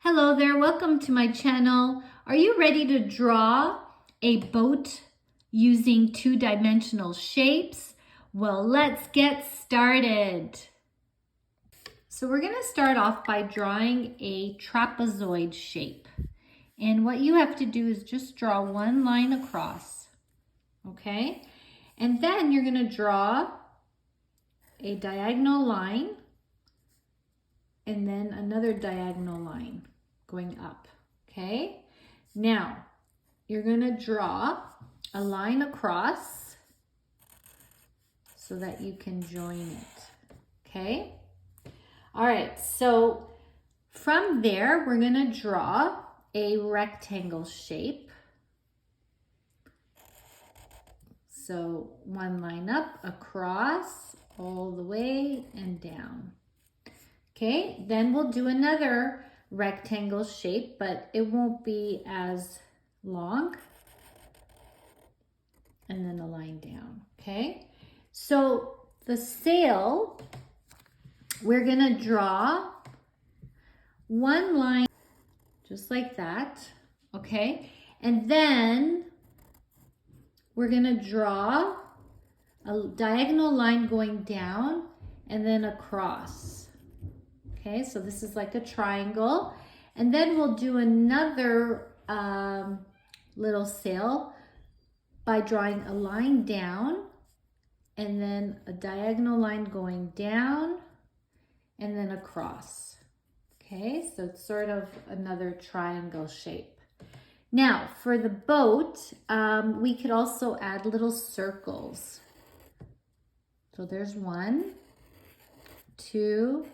Hello there, welcome to my channel. Are you ready to draw a boat using two-dimensional shapes? Well, let's get started. So we're going to start off by drawing a trapezoid shape. And what you have to do is just draw one line across, okay? And then you're going to draw a diagonal line and then another diagonal line going up, okay? Now, you're gonna draw a line across so that you can join it, okay? All right, so from there, we're gonna draw a rectangle shape. So one line up, across, all the way, and down. Okay, then we'll do another rectangle shape, but it won't be as long. And then a line down, okay? So the sail, we're gonna draw one line just like that, okay? And then we're gonna draw a diagonal line going down and then across. Okay, so this is like a triangle. And then we'll do another little sail by drawing a line down and then a diagonal line going down and then across. Okay, so it's sort of another triangle shape. Now, for the boat, we could also add little circles. So there's 1, 2,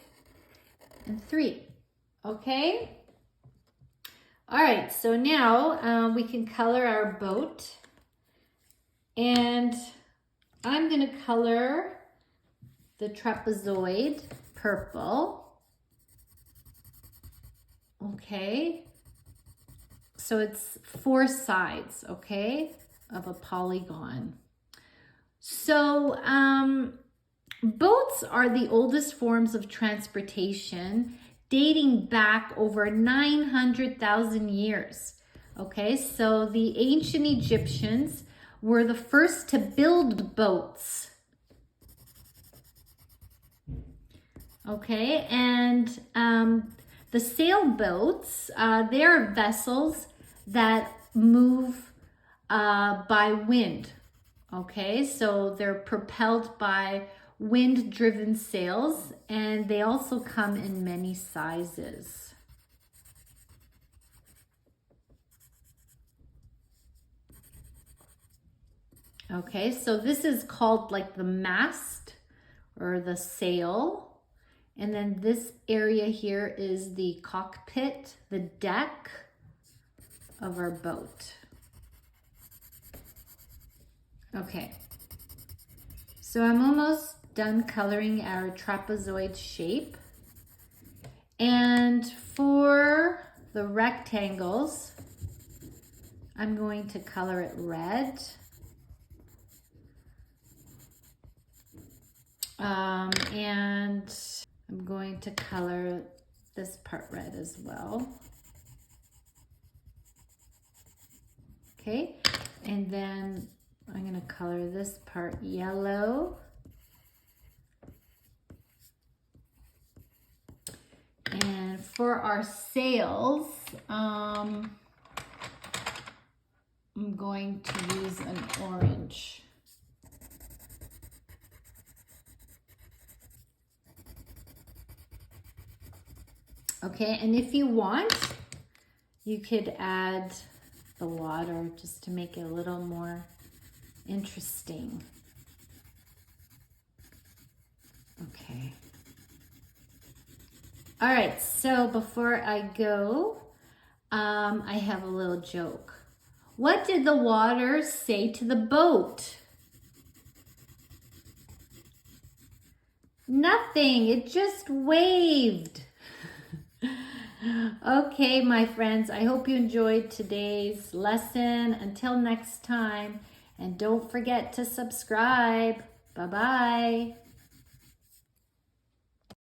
and 3, okay? All right, so now we can color our boat. And I'm gonna color the trapezoid purple. Okay, so it's 4 sides, okay, of a polygon. So, boats are the oldest forms of transportation, dating back over 900,000 years. Okay, so the ancient Egyptians were the first to build boats. Okay, and the sailboats, they're vessels that move by wind. Okay, so they're propelled by wind-driven sails, and they also come in many sizes. Okay, so this is called like the mast or the sail. And then this area here is the cockpit, the deck of our boat. Okay, so I'm almost done coloring our trapezoid shape. And for the rectangles, I'm going to color it red. And I'm going to color this part red as well. Okay, and then I'm going to color this part yellow. And for our sails, I'm going to use an orange. Okay, and if you want, you could add the water just to make it a little more interesting. Okay. All right, so before I go, I have a little joke. What did the water say to the boat? Nothing, it just waved. Okay, my friends, I hope you enjoyed today's lesson. Until next time, and don't forget to subscribe. Bye-bye.